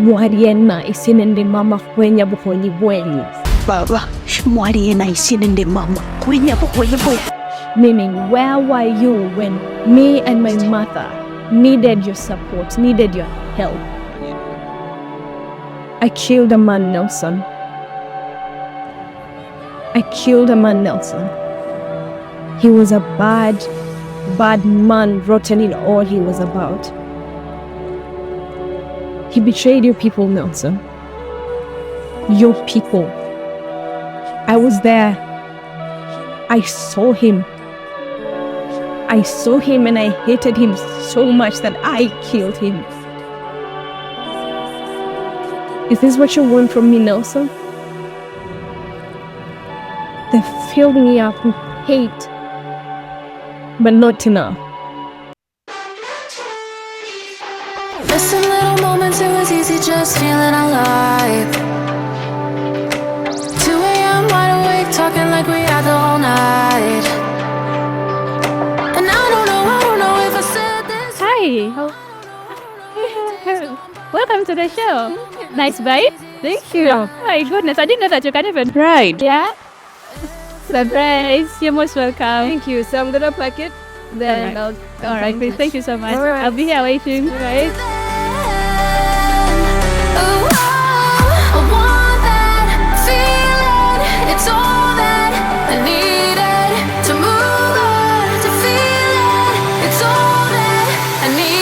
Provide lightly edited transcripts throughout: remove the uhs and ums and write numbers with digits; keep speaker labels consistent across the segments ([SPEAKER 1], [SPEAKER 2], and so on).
[SPEAKER 1] mwaliena isinende mama kwenya buhonyi bwenyu.
[SPEAKER 2] Baba, mwaliena isinende mama kwenya buhonyi bwenyu.
[SPEAKER 1] Meaning, where were you when me and my mother needed your support, needed your help? I killed a man, Nelson. I killed a man, Nelson. He was a bad man, rotten in all he was about. He betrayed your people, Nelson. Your people. I was there. I saw him. I saw him and I hated him so much that I killed him. Is this what you want from me, Nelson? They filled me up with hate, but not enough.
[SPEAKER 3] Missing little moments, it was easy just feeling alive. 2 a.m. wide awake, talking like we had the whole night. And I don't know if I said this.
[SPEAKER 4] Hi. Welcome to the show. Nice vibe.
[SPEAKER 1] Thank you.
[SPEAKER 4] Oh my goodness, I didn't know that you can even
[SPEAKER 1] Right.
[SPEAKER 4] Yeah. Surprise. You're most welcome.
[SPEAKER 1] Thank you. So I'm gonna pack it. Then
[SPEAKER 4] All right, please. Thank you so much.
[SPEAKER 1] All right.
[SPEAKER 4] I'll be here waiting. Right.
[SPEAKER 3] Oh, I want that feeling. It's all that I needed to move on, to feel it. It's all that I needed.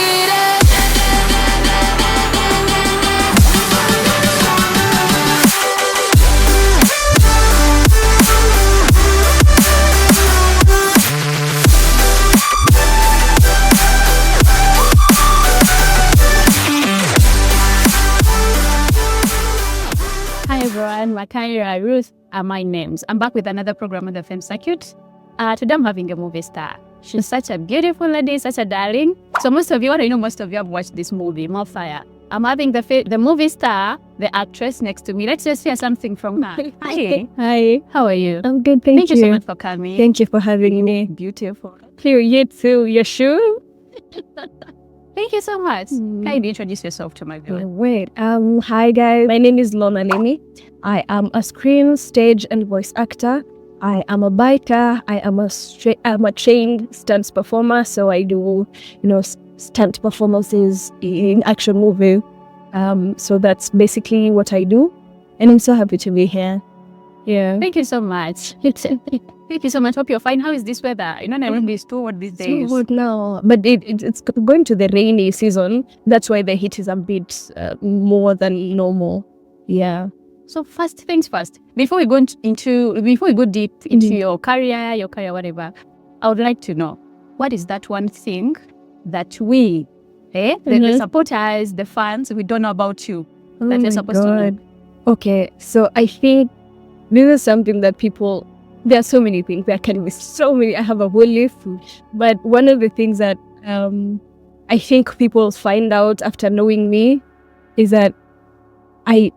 [SPEAKER 4] Hi everyone, Makaira, Ruth are my names. I'm back with another program on the film circuit. Today I'm having a movie star. She's such a beautiful lady, such a darling. So most of you have watched this movie, Faya. I'm having the movie star, the actress next to me. Let's just hear something from her. Hi.
[SPEAKER 1] Hi.
[SPEAKER 4] How are you?
[SPEAKER 1] I'm good. Thank
[SPEAKER 4] you so much for coming.
[SPEAKER 1] Thank you for having me.
[SPEAKER 4] Beautiful.
[SPEAKER 1] You too. You sure?
[SPEAKER 4] Thank you so much. Can you introduce yourself to my viewers?
[SPEAKER 1] Wait. Hi guys. My name is Lorna Lemi. I am a screen, stage, and voice actor. I am a biker. I'm a trained stunts performer. So I do, stunt performances in action movie. So that's basically what I do. And I'm so happy to be here. Yeah.
[SPEAKER 4] Thank you so much. Thank you so much. Hope you're fine. How is this weather? Nairobi is too hot these days.
[SPEAKER 1] It's good now, but it's going to the rainy season. That's why the heat is a bit more than normal. Yeah.
[SPEAKER 4] So first things first, before we go deep into your career, whatever, I would like to know, what is that one thing that we, the supporters, the fans, we don't know about you that you're supposed to know?
[SPEAKER 1] Okay, so I think this is something that there are so many things. There can be so many. I have a whole list. But one of the things that I think people find out after knowing me is that I'm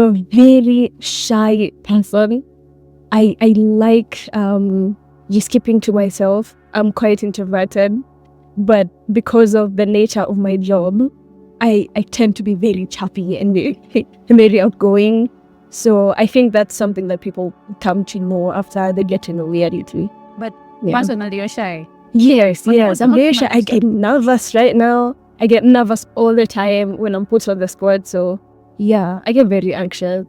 [SPEAKER 1] a very shy person. I like just keeping to myself. I'm quite introverted. But because of the nature of my job, I tend to be very chatty and very outgoing. So I think that's something that people come to know after they get to know me a little.
[SPEAKER 4] But personally, you're shy.
[SPEAKER 1] Yes. I'm very shy. I get nervous right now. I get nervous all the time when I'm put on the spot. So yeah, I get very anxious.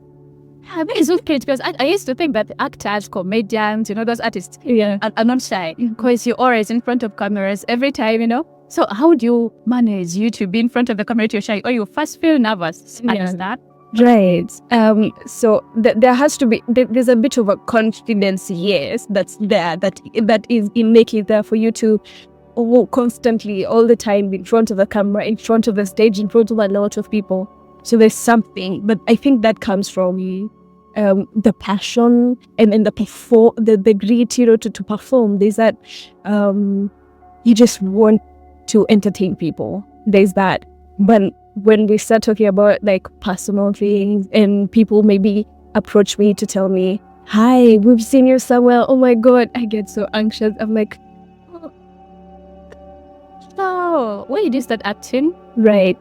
[SPEAKER 4] It's okay because I used to think that actors, comedians, those artists are not shy because you're always in front of cameras every time, So how do you manage to be in front of the camera to shy? Or you first feel nervous at that?
[SPEAKER 1] Right. So there has to be, there's a bit of a confidence, yes, that's there, that is innately there for you to constantly, all the time, in front of the camera, in front of the stage, in front of a lot of people. So there's something, but I think that comes from the passion and the grit, to perform. There's that you just want to entertain people. There's that. But when we start talking about like personal things and people maybe approach me to tell me, hi, we've seen you somewhere. Oh my God, I get so anxious. I'm like,
[SPEAKER 4] Oh, where did you start acting?
[SPEAKER 1] Right.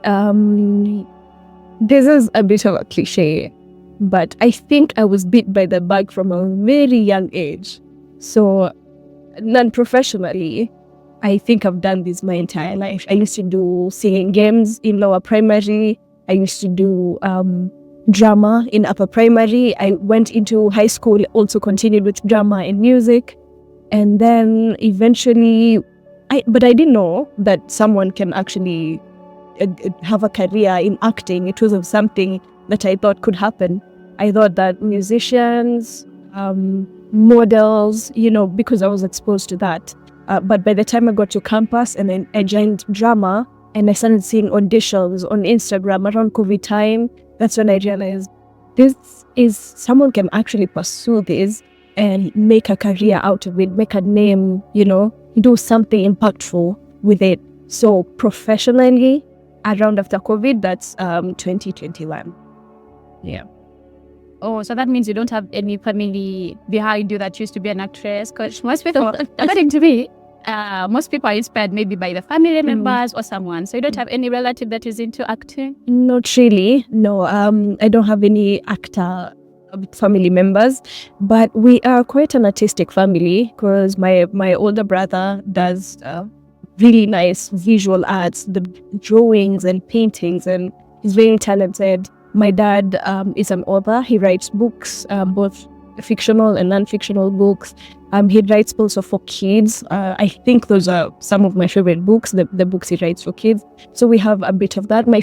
[SPEAKER 1] This is a bit of a cliche, but I think I was bit by the bug from a very young age. So, non-professionally, I think I've done this my entire life. I used to do singing games in lower primary. I used to do drama in upper primary. I went into high school, also continued with drama and music. And then eventually, but I didn't know that someone can actually have a career in acting. It wasn't something that I thought could happen. I thought that musicians, models, because I was exposed to that. But by the time I got to campus and then I joined drama and I started seeing auditions on Instagram around COVID time, that's when I realized this is someone can actually pursue this and make a career out of it, make a name, do something impactful with it. So professionally, around after COVID, that's 2021. Yeah.
[SPEAKER 4] Oh, so that means you don't have any family behind you that used to be an actress? Because most people, according to me, most people are inspired maybe by the family members or someone. So you don't have any relative that is into acting?
[SPEAKER 1] Not really. No, I don't have any actor family members, but we are quite an artistic family because my older brother does really nice visual arts, the drawings and paintings, and he's very talented. My dad is an author. He writes books, both fictional and non-fictional books. He writes also for kids. I think those are some of my favorite books, the books he writes for kids. So we have a bit of that. My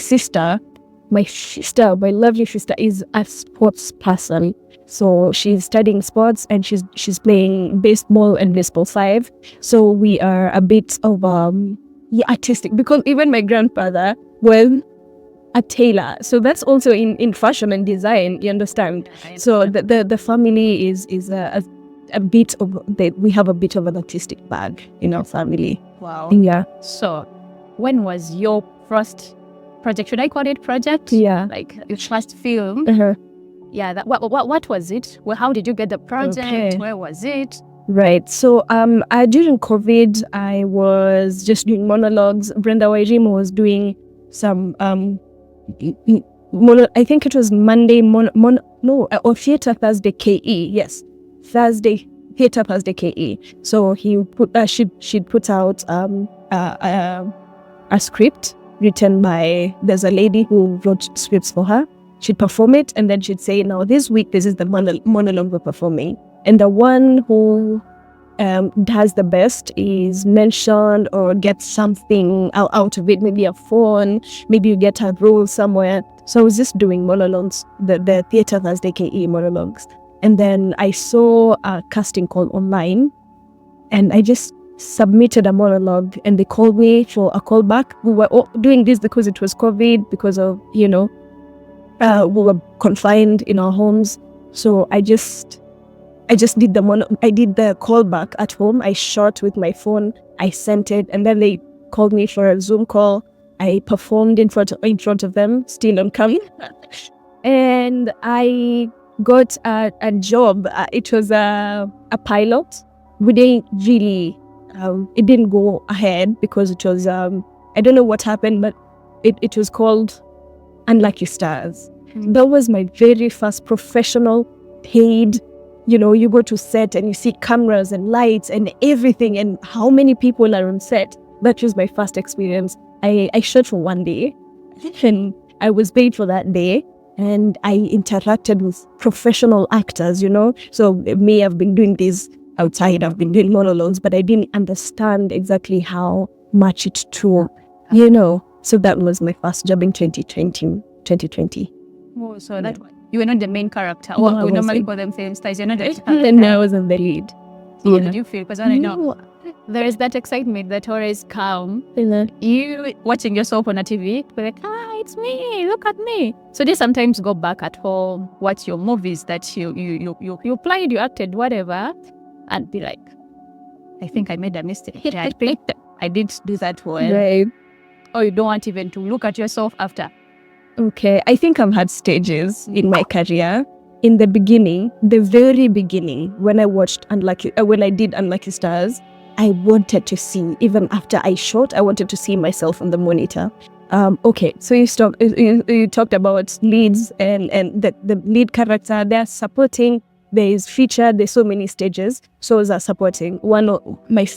[SPEAKER 1] lovely sister, is a sports person. So she's studying sports and she's playing baseball and baseball 5. So we are a bit of artistic, because even my grandfather, a tailor. So that's also in fashion and design, you understand? So the family is a bit of, we have a bit of an artistic bag in our family.
[SPEAKER 4] Wow.
[SPEAKER 1] Yeah.
[SPEAKER 4] So when was your first project? Should I call it project?
[SPEAKER 1] Yeah.
[SPEAKER 4] Like your first film?
[SPEAKER 1] Uh-huh.
[SPEAKER 4] Yeah. What was it? Well, how did you get the project?
[SPEAKER 1] Okay.
[SPEAKER 4] Where was it?
[SPEAKER 1] Right. So during COVID, I was just doing monologues. Brenda Wairimu was doing some I think it was Monday or Theatre Thursday KE. Yes, Theatre Thursday KE. So he put she'd put out a script written by, there's a lady who wrote scripts for her. She'd perform it and then she'd say, now this week this is the monologue we're performing, and the one who does the best is mentioned or gets something out of it, maybe a phone, maybe you get a role somewhere. So I was just doing monologues, the Theatre Thursday KE monologues. And then I saw a casting call online and I just submitted a monologue and they called me for a callback. We were doing this because it was COVID, because of, we were confined in our homes. So I just did I did the callback at home. I shot with my phone. I sent it, and then they called me for a Zoom call. I performed in front of them, still on camera, and I got a job. It was a pilot. We didn't really. It didn't go ahead because it was. I don't know what happened, but it was called Unlucky Stars. That was my very first professional paid. You go to set and you see cameras and lights and everything and how many people are on set. That was my first experience. I shot for one day and I was paid for that day, and I interacted with professional actors, So me, I've been doing this outside, I've been doing monologues, but I didn't understand exactly how much it took, So that was my first job in 2020.
[SPEAKER 4] Oh, so that you were not the main character. Well, we normally call them film stars. You're not the character.
[SPEAKER 1] And I wasn't the lead.
[SPEAKER 4] So what did you feel? Because I know there is that excitement that always comes. You watching yourself on a TV, you're like, it's me, look at me. So they sometimes go back at home, watch your movies that you played, you acted, whatever, and be like, I think I made a mistake. I think I didn't do that well.
[SPEAKER 1] Right.
[SPEAKER 4] Or you don't want even to look at yourself after.
[SPEAKER 1] Okay, I think I've had stages in my career. In the beginning, the very beginning, when I did Unlucky Stars, I wanted to see. Even after I shot, I wanted to see myself on the monitor. Okay, so you talked about leads and the lead character. They're supporting. There is feature. There's so many stages. So those are supporting. One of my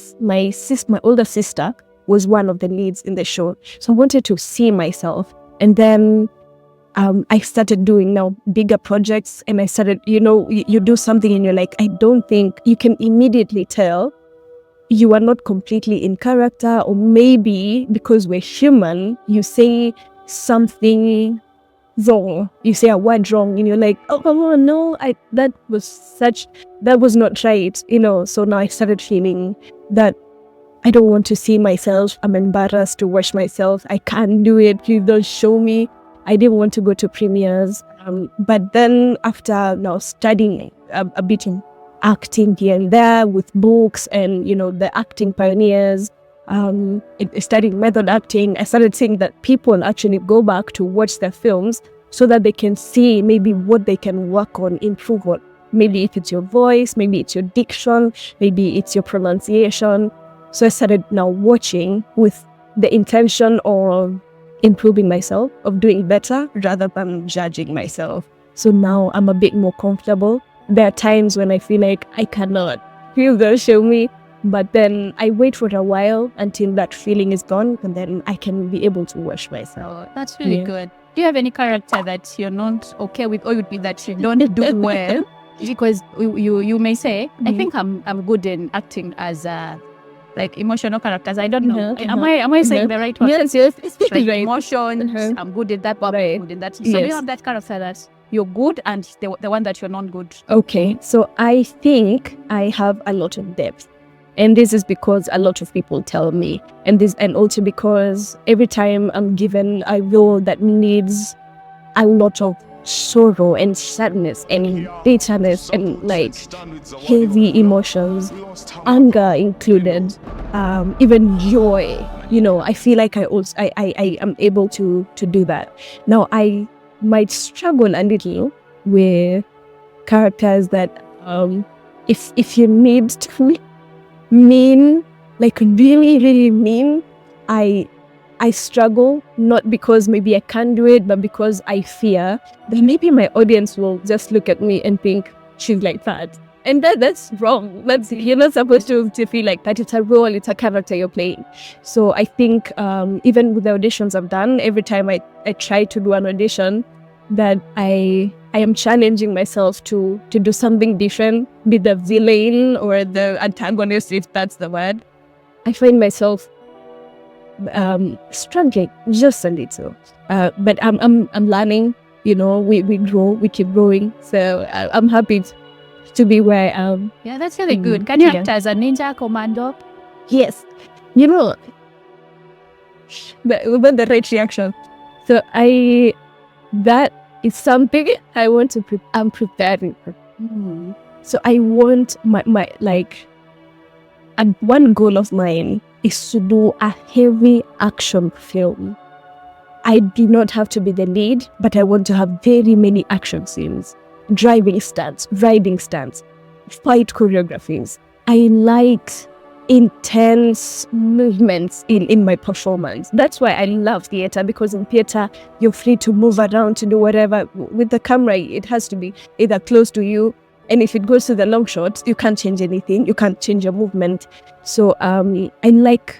[SPEAKER 1] older sister was one of the leads in the show. So I wanted to see myself, and then I started doing now bigger projects, and I started, you do something and you're like, I don't think you can immediately tell you are not completely in character, or maybe because we're human, you say something wrong, you say a word wrong, and you're like, oh no, that was not right, So now I started feeling that I don't want to see myself. I'm embarrassed to watch myself. I can't do it. Please don't show me. I didn't want to go to premieres. But then after now studying a bit in acting here and there with books and, the acting pioneers, studying method acting, I started seeing that people actually go back to watch their films so that they can see maybe what they can work on, improve on. Maybe if it's your voice, maybe it's your diction, maybe it's your pronunciation. So I started now watching with the intention of improving myself, of doing better rather than judging myself. So now I'm a bit more comfortable. There are times when I feel like I cannot. Please don't show me. But then I wait for a while until that feeling is gone, and then I can be able to watch myself.
[SPEAKER 4] Oh, that's really good. Do you have any character that you're not okay with, or would be that you don't do well? Because you may say, I think I'm good in acting as like emotional characters. I don't know. Am I saying the right word?
[SPEAKER 1] Yes.
[SPEAKER 4] Like
[SPEAKER 1] Right.
[SPEAKER 4] emotions. I'm good at that, but I'm good in that. So do you have that character that you're good and the one that you're not good?
[SPEAKER 1] Okay, so I think I have a lot of depth. And this is because a lot of people tell me. And also because every time I'm given a role that needs a lot of sorrow and sadness and bitterness and like heavy emotions, anger included, even joy, I feel like I am able to do that. Now I might struggle a little with characters that if you need to be mean, like really, really mean, I struggle, not because maybe I can't do it, but because I fear that maybe my audience will just look at me and think she's like that. And that's wrong. You're not supposed to feel like that. It's a role, it's a character you're playing. So I think even with the auditions I've done, every time I try to do an audition, that I am challenging myself to do something different, be the villain or the antagonist, if that's the word. I find myself struggling just a little, but I'm learning. We grow, we keep growing. So I'm happy to be where I am.
[SPEAKER 4] Yeah, that's really good. Can you act as a ninja commando?
[SPEAKER 1] Yes, the right reaction. So that is something I want to. I'm preparing for. So I want my like, and one goal of mine is to do a heavy action film. I do not have to be the lead, but I want to have very many action scenes, driving stunts, riding stunts, fight choreographies. I like intense movements in my performance. That's why I love theater, because in theater you're free to move around, to do whatever. With the camera, it has to be either close to you, and if it goes to the long shots, you can't change anything, you can't change your movement. So I like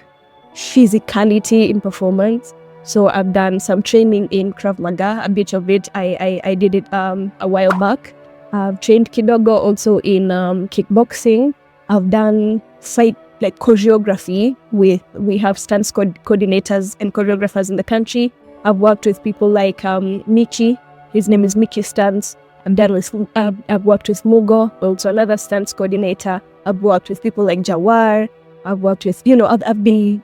[SPEAKER 1] physicality in performance. So I've done some training in Krav Maga, a bit of it. I did it a while back. I've trained kidogo also in kickboxing. I've done fight like choreography we have stance coordinators and choreographers in the country. I've worked with people like Michi. His name is Mickey Stance. I've worked with Mugo, also another stance coordinator. I've worked with people like Jawar. I've worked with, I've been,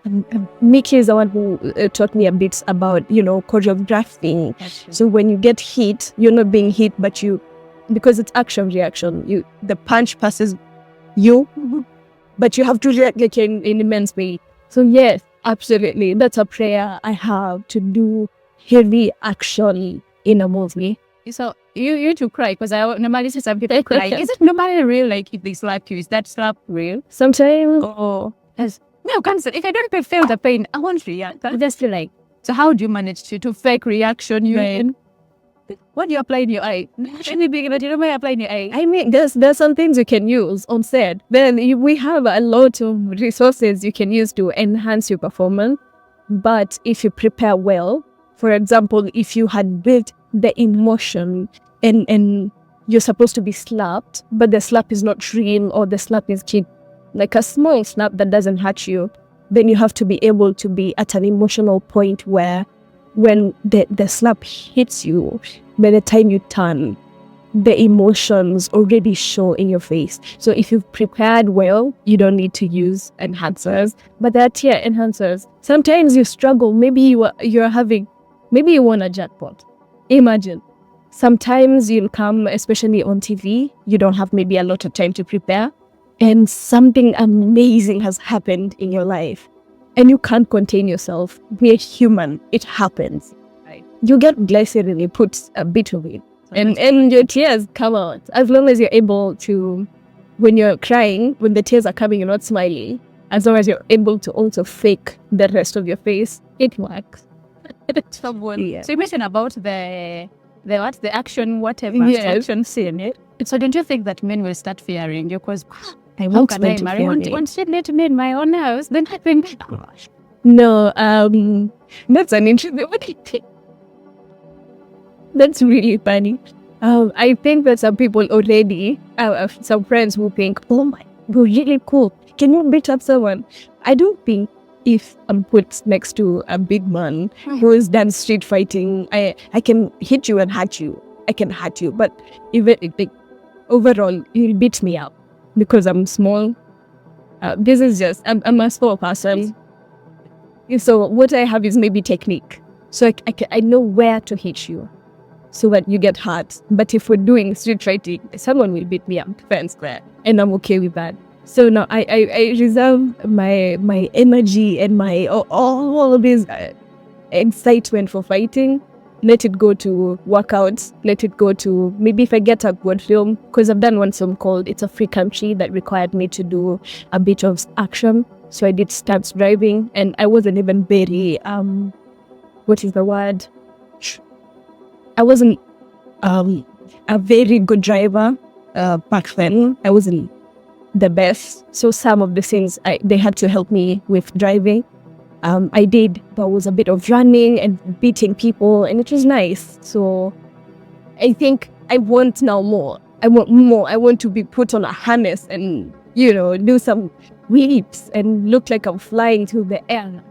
[SPEAKER 1] Mickey is the one who taught me a bit about, choreographing. So when you get hit, you're not being hit, but because it's action reaction, the punch passes you, but you have to react like in immense way. So yes, absolutely. That's a prayer I have, to do heavy action in a movie.
[SPEAKER 4] So you to cry, because I normally see some people cry. Is it normally real? Like if they slap you, is that slap real?
[SPEAKER 1] Sometimes,
[SPEAKER 4] Yes. No, cancer. If I don't feel the pain, I won't react. I just feel like, so how do you manage to fake reaction? What do you apply in your eye? Actually, but you know why I apply in your eye?
[SPEAKER 1] I mean, there's some things you can use on set. Then we have a lot of resources you can use to enhance your performance. But if you prepare well, for example, if you had built the emotion and you're supposed to be slapped, but the slap is not real or the slap is cheap, like a small slap that doesn't hurt you, then you have to be able to be at an emotional point where when the slap hits you, by the time you turn, the emotions already show in your face. So if you've prepared well, you don't need to use enhancers. But there are tier enhancers. Sometimes you struggle. Maybe you're having, maybe you won a jackpot. Imagine. Sometimes you'll come, especially on TV, you don't have maybe a lot of time to prepare, and something amazing has happened in your life. And you can't contain yourself. We're human. It happens.
[SPEAKER 4] Right.
[SPEAKER 1] You get blessed and you put a bit of it. And your tears come out. As long as you're able to, when you're crying, when the tears are coming, you're not smiling. As long as you're able to also fake the rest of your face, it works.
[SPEAKER 4] Someone.
[SPEAKER 1] Yeah.
[SPEAKER 4] So you mentioned about the action, whatever,
[SPEAKER 1] Yes.
[SPEAKER 4] action scene. So don't you think that men will start fearing you? Because
[SPEAKER 1] I
[SPEAKER 4] how
[SPEAKER 1] want
[SPEAKER 4] can
[SPEAKER 1] men
[SPEAKER 4] I
[SPEAKER 1] to
[SPEAKER 4] marry?
[SPEAKER 1] fear
[SPEAKER 4] Want
[SPEAKER 1] me.
[SPEAKER 4] she let me in my own house? Then I think,
[SPEAKER 1] No, that's an interesting. That's really funny. I think that some people already, some friends who think, oh my, you're really cool. Can you beat up someone? I don't think if I'm put next to a big man who has done street fighting, I can hit you and hurt you. I can hurt you, but even like overall, you'll beat me up because I'm small. This is just I'm a small person. So what I have is maybe technique. So I know where to hit you so that you get hurt. But if we're doing street fighting, someone will beat me up fair and square, and I'm okay with that. So now I reserve my energy and my all of this excitement for fighting. Let it go to workouts. Let it go to maybe if I get a good film, because I've done one film called It's a Free Country that required me to do a bit of action. So I did stunts driving, and I wasn't even very what is the word? I wasn't a very good driver back then. I wasn't the best. So some of the things they had to help me with driving. I did, but it was a bit of running and beating people, and it was nice. So I think I want now more. I want more. I want to be put on a harness and, do some whips and look like I'm flying through the air.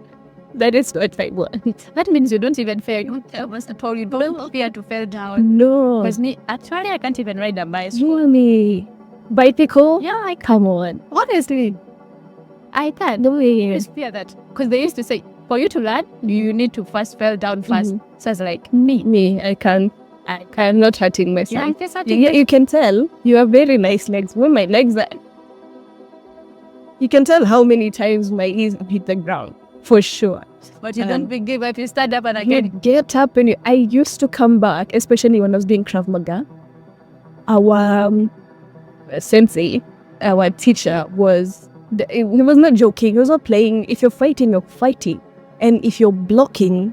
[SPEAKER 1] That is what I want.
[SPEAKER 4] that means you don't even fear. You must have told you don't fear to fall down.
[SPEAKER 1] No.
[SPEAKER 4] Because me, actually, I can't even ride a bicycle.
[SPEAKER 1] Really? Bicycle?
[SPEAKER 4] Yeah, I
[SPEAKER 1] Come on.
[SPEAKER 4] honestly, I can't.
[SPEAKER 1] No way.
[SPEAKER 4] I just fear that. Because they used to say, for you to learn, you need to first fall down first.
[SPEAKER 1] Mhm.
[SPEAKER 4] So I was like,
[SPEAKER 1] Me, I can't. I'm not hurting myself.
[SPEAKER 4] yeah, there's something.
[SPEAKER 1] Yeah, you can tell. You have very nice legs. When my legs are... You can tell how many times my knees hit the ground. For sure.
[SPEAKER 4] But you don't give up. You stand up and
[SPEAKER 1] You
[SPEAKER 4] again.
[SPEAKER 1] get up and I used to come back, especially when I was doing Krav Maga. Our sensei, our teacher he was not joking. He was not playing. If you're fighting, you're fighting. And if you're blocking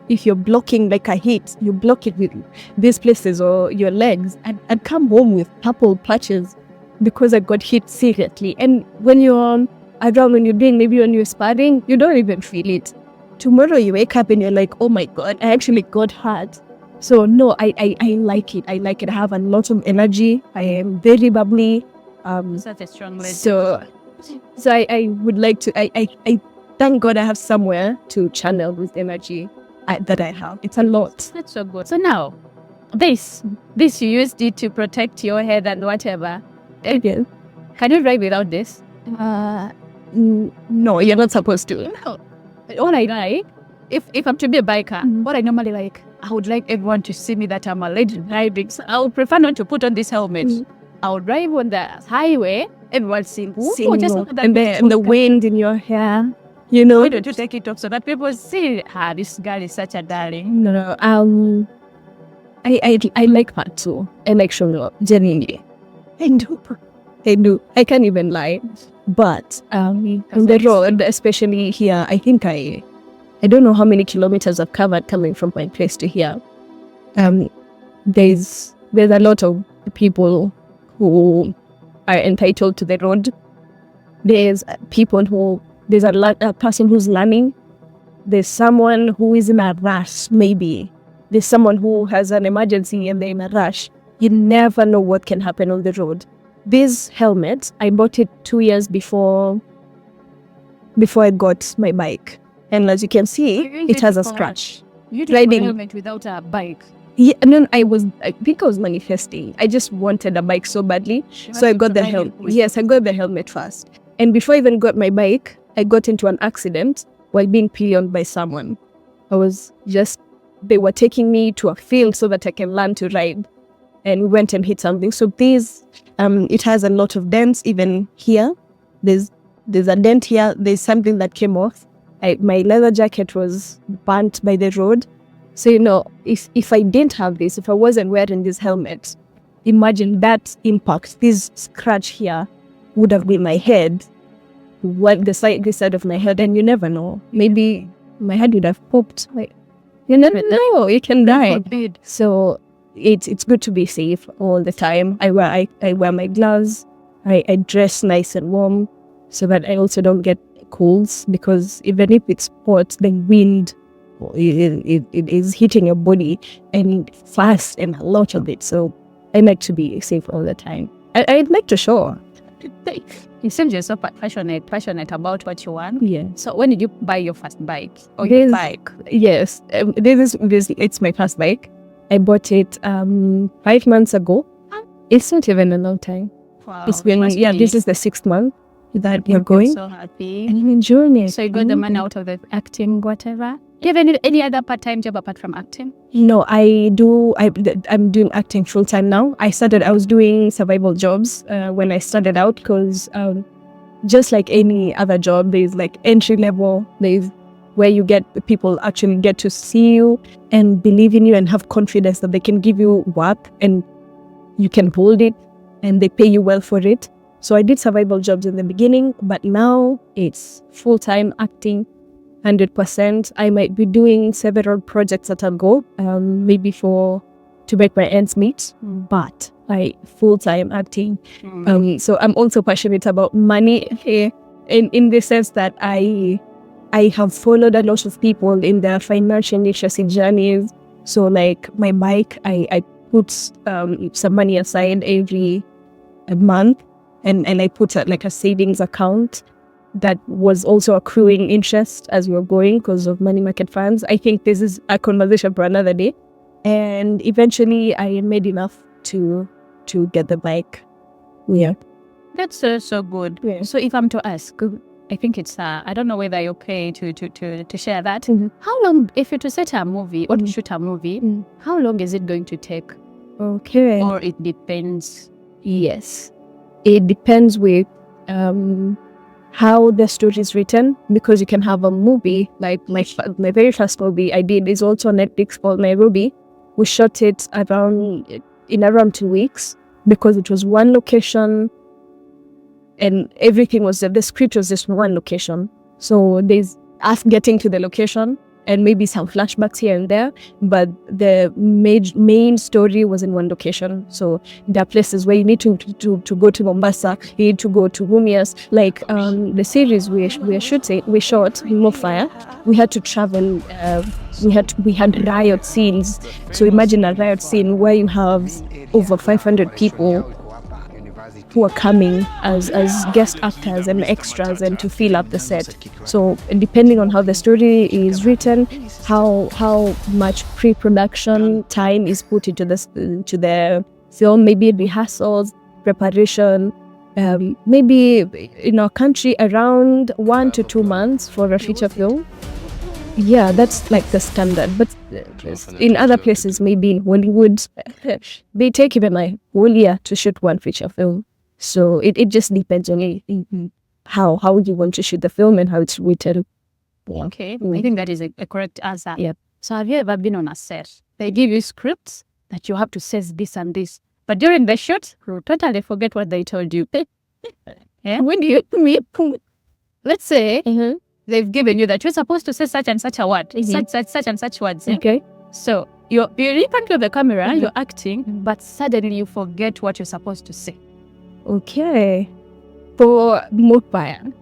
[SPEAKER 1] like a hit, you block it with these places or your legs. I'd come home with purple patches because I got hit seriously. And when you're around, when you're doing, maybe when you're sparring, you don't even feel it. Tomorrow you wake up and you're like, oh my God, I actually got hurt. So no, I like it. I like it. I have a lot of energy. I am very bubbly.
[SPEAKER 4] Such a strong lady.
[SPEAKER 1] So I would like to, I thank God I have somewhere to channel this energy that I have. It's a lot.
[SPEAKER 4] That's so good. So now, this you used it to protect your head and whatever.
[SPEAKER 1] Yes.
[SPEAKER 4] Can you drive without this?
[SPEAKER 1] No, you're not supposed to.
[SPEAKER 4] No. What I like, if I'm to be a biker,
[SPEAKER 1] Mhm.
[SPEAKER 4] what I normally like, I would like everyone to see me that I'm a lady driving. So I would prefer not to put on this helmet.
[SPEAKER 1] Mhm.
[SPEAKER 4] I would drive on the highway. Everyone seeing, just look at that
[SPEAKER 1] and the
[SPEAKER 4] beautiful car.
[SPEAKER 1] wind in your hair,
[SPEAKER 4] Why don't you take it off so that people see, this girl is such a darling.
[SPEAKER 1] No. I like that too. I like showing up, genuinely. I do. I can't even lie. But on the road, especially here, I think I don't know how many kilometers I've covered coming from my place to here. There's a lot of people who are entitled to the road. There's a person who's learning. There's someone who is in a rush, maybe. There's someone who has an emergency and they're in a rush. You never know what can happen on the road. This helmet, I bought it 2 years before I got my bike. And as you can see, it has a scratch.
[SPEAKER 4] You
[SPEAKER 1] riding-
[SPEAKER 4] a helmet without a bike.
[SPEAKER 1] Yeah, no, I think I was manifesting. I just wanted a bike so badly. So I got the helmet. Yes, I got the helmet first. And before I even got my bike, I got into an accident while being pillioned by someone. They were taking me to a field so that I can learn to ride. And we went and hit something. So it has a lot of dents even here. There's a dent here. There's something that came off. My leather jacket was burnt by the road. So, if I didn't have this, if I wasn't wearing this helmet, imagine that impact. This scratch here would have been my head, this side of my head, and you never know. Maybe my head would have popped. You never know. You can die. So it's good to be safe all the time. I wear my gloves. I dress nice and warm so that I also don't get colds, because even if it's hot, the wind it is hitting your body and fast and a lot of it. So I like to be safe all the time. I'd like to show.
[SPEAKER 4] It seems you're so passionate about what you want.
[SPEAKER 1] Yeah.
[SPEAKER 4] So when did you buy your first bike or
[SPEAKER 1] This-
[SPEAKER 4] your bike?
[SPEAKER 1] Yes, it's my first bike. I bought it 5 months ago. It's not even a long time.
[SPEAKER 4] Wow.
[SPEAKER 1] It's been this is the 6th month that we're
[SPEAKER 4] I'm
[SPEAKER 1] going.
[SPEAKER 4] so happy.
[SPEAKER 1] And I'm enjoying it.
[SPEAKER 4] So you got the money out of the acting, whatever. Do you have any other part-time job apart from acting?
[SPEAKER 1] No, I do. I'm doing acting full time now. I was doing survival jobs when I started out, because just like any other job, there's like entry level. There's where people actually get to see you and believe in you and have confidence that they can give you work and you can hold it and they pay you well for it. So I did survival jobs in the beginning, but now it's full time acting. 100%. I might be doing several projects at a go, maybe to make my ends meet, but I full-time acting. So I'm also passionate about money in the sense that I have followed a lot of people in their financial literacy journeys. So like my bike, I put some money aside every month, and I put like a savings account that was also accruing interest as we were going because of money market funds. I think this is a conversation for another day. And eventually I made enough to get the bike. Yeah.
[SPEAKER 4] That's so good.
[SPEAKER 1] Yeah.
[SPEAKER 4] So if I'm to ask, I think it's I don't know whether you're okay to share that.
[SPEAKER 1] Mhm.
[SPEAKER 4] How long, if you're to set a movie or to shoot a movie, how long is it going to take?
[SPEAKER 1] Okay.
[SPEAKER 4] Or it depends?
[SPEAKER 1] Yes. It depends with how the story is written, because you can have a movie like my very first movie I did is also on Netflix called Nairobi. We shot it in around 2 weeks because it was one location and everything was the script was just one location. So there's us getting to the location and maybe some flashbacks here and there, but the main story was in one location. So there are places where you need to go to Mombasa, you need to go to Mumias. Like the series we shot More Fire. We had to travel. We had riot scenes. So imagine a riot scene where you have over 500 people who are coming as guest actors and extras and to fill up the set. So depending on how the story is written, how much pre-production time is put into the film, maybe rehearsals, preparation, maybe in our country around 1 to 2 months for a feature film. Yeah, that's like the standard. But in other places, maybe in Hollywood, they take even like whole year to shoot one feature film. So it just depends on how you want to shoot the film and how it's written. Yeah.
[SPEAKER 4] Okay, I think that is a correct answer.
[SPEAKER 1] Yeah.
[SPEAKER 4] So have you ever been on a set? They give you scripts that you have to say this and this, but during the shoot, you totally forget what they told you. Yeah?
[SPEAKER 1] When do you mean?
[SPEAKER 4] Let's say they've given you that you're supposed to say such and such a word, such and such words. Yeah?
[SPEAKER 1] Okay.
[SPEAKER 4] So you're looking to the camera, you're acting, but suddenly you forget what you're supposed to say.
[SPEAKER 1] Okay. For Faya,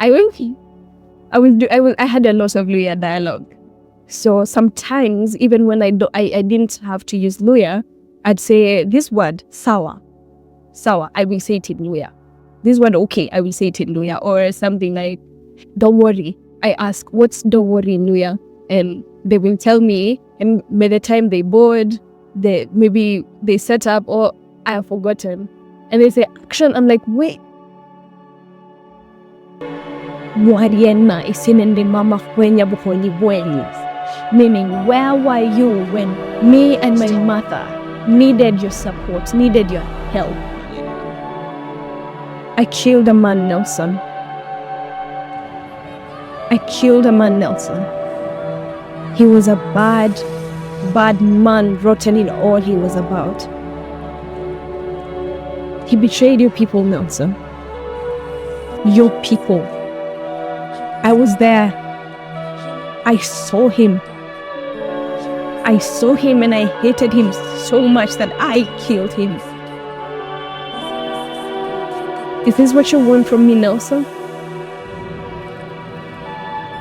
[SPEAKER 1] I had a lot of lawyer dialogue. So sometimes, even when I didn't have to use lawyer, I'd say this word, sawa, I will say it in lawyer. This word, okay, I will say it in lawyer. Or something like, don't worry. I ask, what's don't worry in lawyer? And they will tell me, and by the time they board, maybe they set up, or I have forgotten. And they say action. I'm like, wait. Mwariena isinende mama kwenye bukonyi bwenyi. Meaning, where were you when me and my mother needed your support, needed your help? I killed a man, Nelson. I killed a man, Nelson. He was a bad man, rotten in all he was about. He betrayed your people, Nelson. Your people. I was there. I saw him. And I hated him so much that I killed him. Is this what you want from me, Nelson?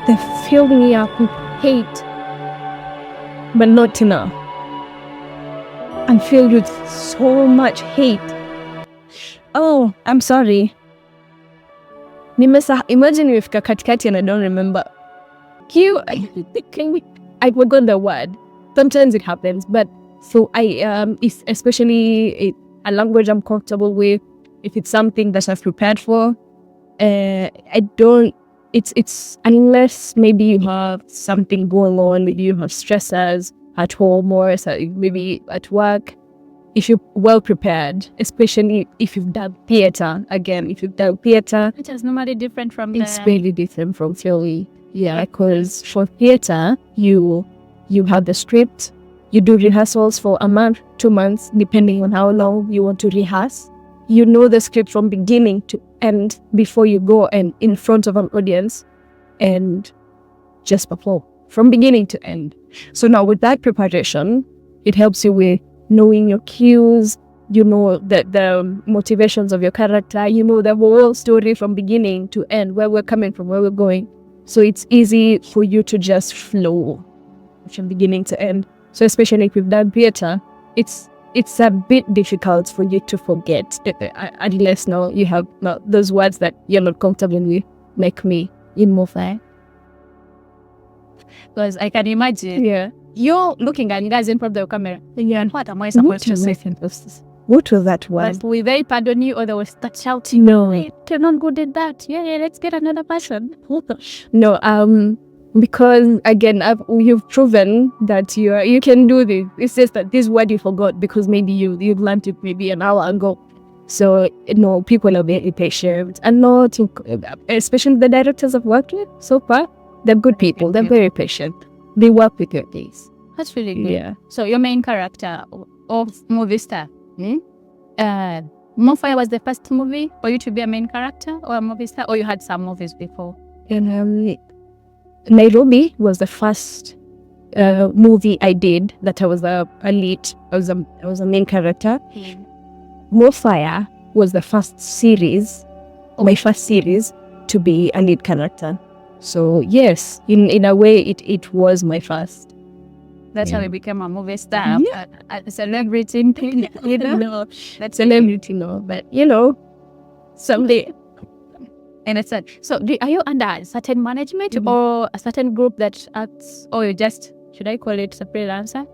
[SPEAKER 1] They filled me up with hate, but not enough. I'm filled with so much hate. Oh, I'm sorry. Imagine nimefika katikati and I don't remember. I forgot the word. Sometimes it happens, but so it's especially a language I'm comfortable with. If it's something that I've prepared for, I don't. It's unless maybe you have something going on, maybe you have stressors at home or maybe at work. If you're well prepared, especially if you've done theater,
[SPEAKER 4] Which is normally different from
[SPEAKER 1] it's very different from theory. Yeah, because for theater, you have the script, you do rehearsals for a month, 2 months, depending on how long you want to rehearse. You know the script from beginning to end before you go and in front of an audience and just perform from beginning to end. So now with that preparation, it helps you with knowing your cues, you know the motivations of your character, you know the whole story from beginning to end, where we're coming from, where we're going. So it's easy for you to just flow from beginning to end. So especially if you've done theater, it's a bit difficult for you to forget, unless now you have those words that you're not comfortable with, like me in Mofai.
[SPEAKER 4] Because I can imagine, you're looking at you guys in front of the camera.
[SPEAKER 1] Yeah.
[SPEAKER 4] What am I supposed to say?
[SPEAKER 1] What was that word?
[SPEAKER 4] But will they pardon you, or they will start shouting?
[SPEAKER 1] No.
[SPEAKER 4] Hey, you're not good at that. Yeah, let's get another person.
[SPEAKER 1] No, because again, you've proven that you can do this. It's just that this word you forgot because maybe you've learned it maybe an hour ago. So people are very patient, and not especially the directors I've worked with so far. They're good people. They're very patient. They work with your case.
[SPEAKER 4] That's really good.
[SPEAKER 1] Yeah.
[SPEAKER 4] So your main character of movie star, Faya was the first movie for you to be a main character or a movie star, or you had some movies before?
[SPEAKER 1] And Nairobi was the first movie I did that I was a lead. I was a main character. Faya was the first series, my first series to be a lead character. So yes, in a way, it was my first.
[SPEAKER 4] That's how you became a movie star, a celebrity.
[SPEAKER 1] No, that's celebrity, no, but someday.
[SPEAKER 4] And it's so. Are you under a certain management or a certain group that acts, or you just, should I call it a freelancer?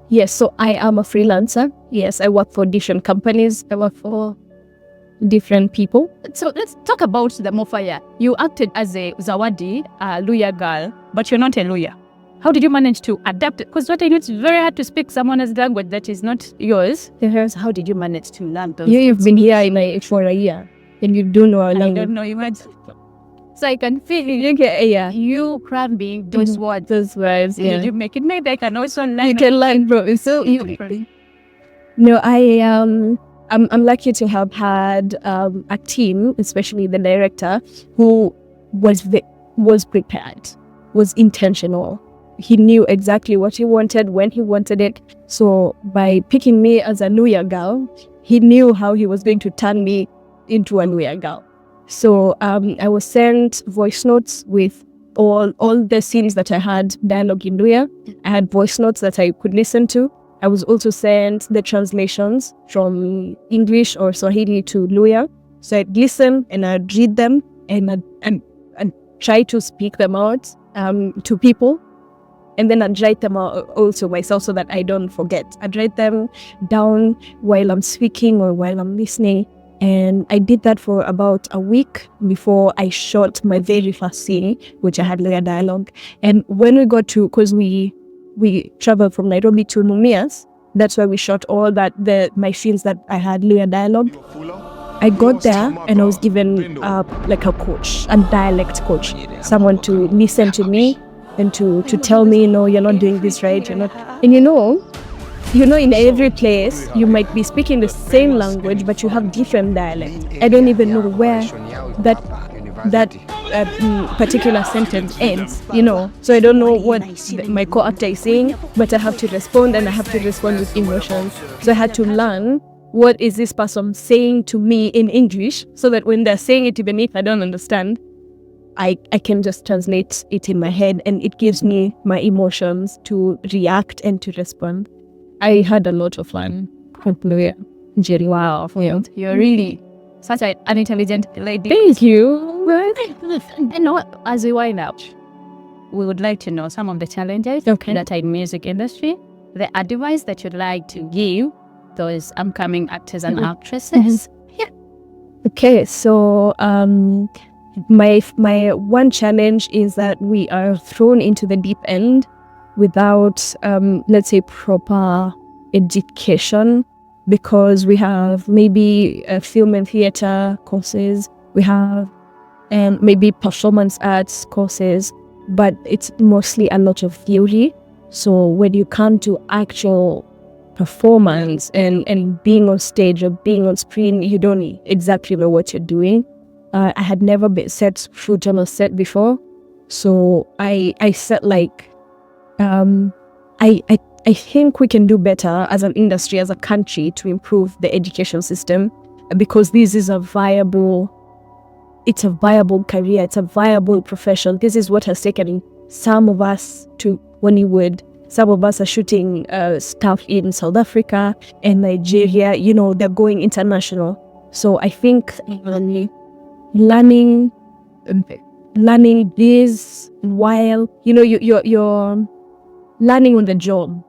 [SPEAKER 1] Yes, so I am a freelancer. Yes, I work for different companies. I work for different people.
[SPEAKER 4] So let's talk about the Faya. You acted as a Zawadi, a lawyer girl, but you're not a lawyer. How did you manage to adapt it? Because what I know, it's very hard to speak someone's language that is not yours. How did you manage to learn those?
[SPEAKER 1] You've been here for a year and you don't know our language.
[SPEAKER 4] I don't know, imagine. So I can feel you cramming those words.
[SPEAKER 1] Those words, yeah.
[SPEAKER 4] Did you make it? Maybe I can also learn.
[SPEAKER 1] You can learn, bro. It's so easy. No, I'm lucky to have had a team, especially the director, who was prepared, was intentional. He knew exactly what he wanted, when he wanted it. So by picking me as a Luya girl, he knew how he was going to turn me into a Luya girl. So I was sent voice notes with all the scenes that I had dialogue in Luya. I had voice notes that I could listen to. I was also sent the translations from English or Swahili to Luya. So I'd listen and I'd read them and try to speak them out to people. And then I'd write them out also myself so that I don't forget. I'd write them down while I'm speaking or while I'm listening. And I did that for about a week before I shot my very first scene, which I had Luya dialogue. And when we got to, because we traveled from Nairobi to Mumias, that's where we shot all my scenes that I had Luya dialogue. I got there and I was given like a coach, a dialect coach, someone to listen to me and to tell me, no, you're not doing this right, you're not. And you know, in every place, you might be speaking the same language, but you have different dialect. I don't even know where that particular sentence ends, So I don't know what my co-actor is saying, but I have to respond and I have to respond with emotions. So I had to learn what is this person saying to me in English so that when they're saying it, even if I don't understand, I can just translate it in my head and it gives me my emotions to react and to respond. I had a lot of fun. Hallelujah. Jerry, wow.
[SPEAKER 4] You're really such an intelligent lady.
[SPEAKER 1] Thank you.
[SPEAKER 4] And as we wind up, we would like to know some of the challenges that are in music industry, the advice that you'd like to give those upcoming actors and actresses.
[SPEAKER 1] Yeah. Okay, so my one challenge is that we are thrown into the deep end without, let's say, proper education, because we have maybe film and theater courses, we have maybe performance arts courses, but it's mostly a lot of theory. So when you come to actual performance and being on stage or being on screen, you don't exactly know what you're doing. I had never been set foot on a set before, so I felt like I think we can do better as an industry, as a country, to improve the education system, because this is a viable career, it's a viable profession. This is what has taken some of us to Hollywood. Some of us are shooting stuff in South Africa and Nigeria. They're going international. So I think learning this while you're learning on the job.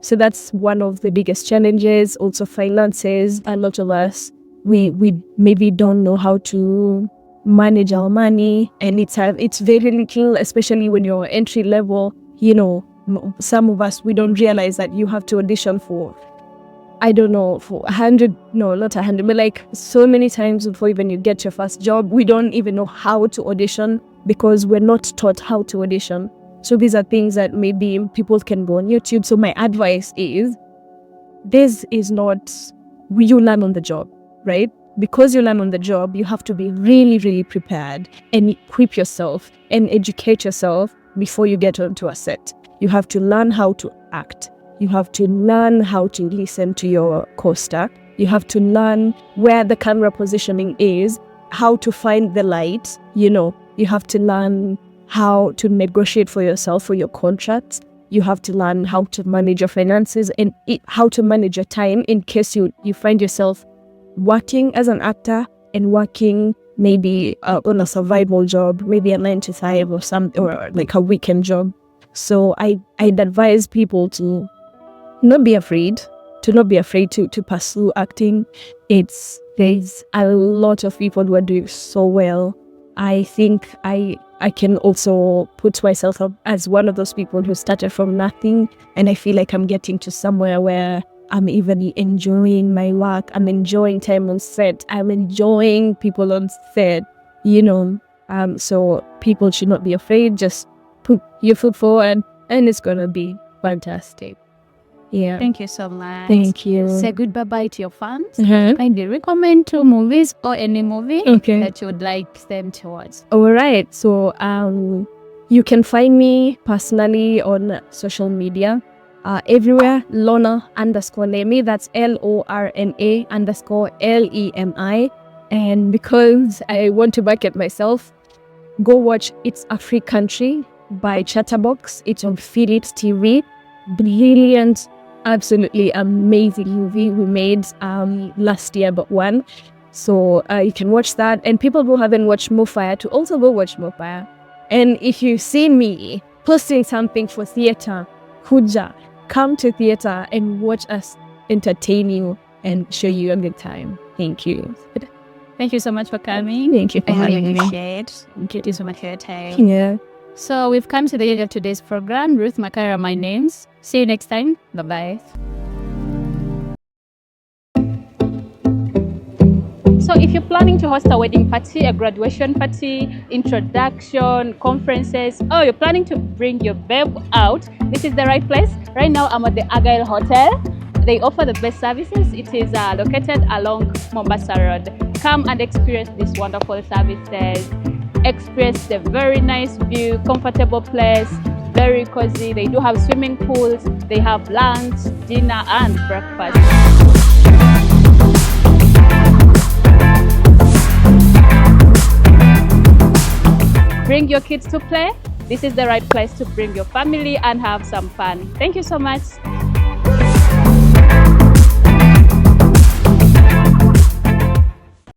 [SPEAKER 1] So that's one of the biggest challenges. Also finances. A lot of us we maybe don't know how to manage our money, and it's very little, especially when you're entry level. Some of us, we don't realize that you have to audition for, I don't know, for 100, no, not 100, but like so many times before even you get your first job. We don't even know how to audition because we're not taught how to audition. So these are things that maybe people can go on YouTube. So my advice is, this is not, you learn on the job, right? Because you learn on the job, you have to be really, really prepared and equip yourself and educate yourself before you get onto a set. You have to learn how to act. You have to learn how to listen to your co-star. You have to learn where the camera positioning is, how to find the light. You have to learn how to negotiate for yourself for your contracts. You have to learn how to manage your finances and how to manage your time in case you find yourself working as an actor and working maybe on a survival job, maybe a 9 to 5 or like a weekend job. So I'd advise people to not be afraid to pursue acting. There's a lot of people who are doing so well. I think I can also put myself up as one of those people who started from nothing, and I feel like I'm getting to somewhere where I'm even enjoying my work. I'm enjoying time on set. I'm enjoying people on set, so people should not be afraid. Just put your foot forward and it's gonna be fantastic. Yeah.
[SPEAKER 4] Thank you so much.
[SPEAKER 1] Thank you.
[SPEAKER 4] Say goodbye bye to your fans.
[SPEAKER 1] Uh-huh.
[SPEAKER 4] Kindly recommend 2 movies or any movie
[SPEAKER 1] Okay.
[SPEAKER 4] that you would like them to watch.
[SPEAKER 1] All right. So you can find me personally on social media. Everywhere, Lorna_Lemi. That's LORNA_LEMI. And because I want to market myself, go watch It's a Free Country by Chatterbox. It's on Philips TV. Brilliant, absolutely amazing movie we made last year, but one. So you can watch that. And people who haven't watched Faya to also go watch Faya. And if you've seen me posting something for theater, Kuja, come to theater and watch us entertain you and show you a good time. Thank you.
[SPEAKER 4] Thank you so much for coming.
[SPEAKER 1] Thank you for
[SPEAKER 4] I really
[SPEAKER 1] having me.
[SPEAKER 4] appreciate. Thank you so much for your time.
[SPEAKER 1] Yeah.
[SPEAKER 4] So we've come to the end of today's program. Ruth Makara, my names. See you next time. Bye-bye. So if you're planning to host a wedding party, a graduation party, introduction, conferences, or you're planning to bring your babe out, this is the right place. Right now, I'm at the Argyle Hotel. They offer the best services. It is located along Mombasa Road. Come and experience these wonderful services. Experience the very nice view, comfortable place, very cozy. They do have swimming pools. They have lunch, dinner, and breakfast. Bring your kids to play. This is the right place to bring your family and have some fun. Thank you so much.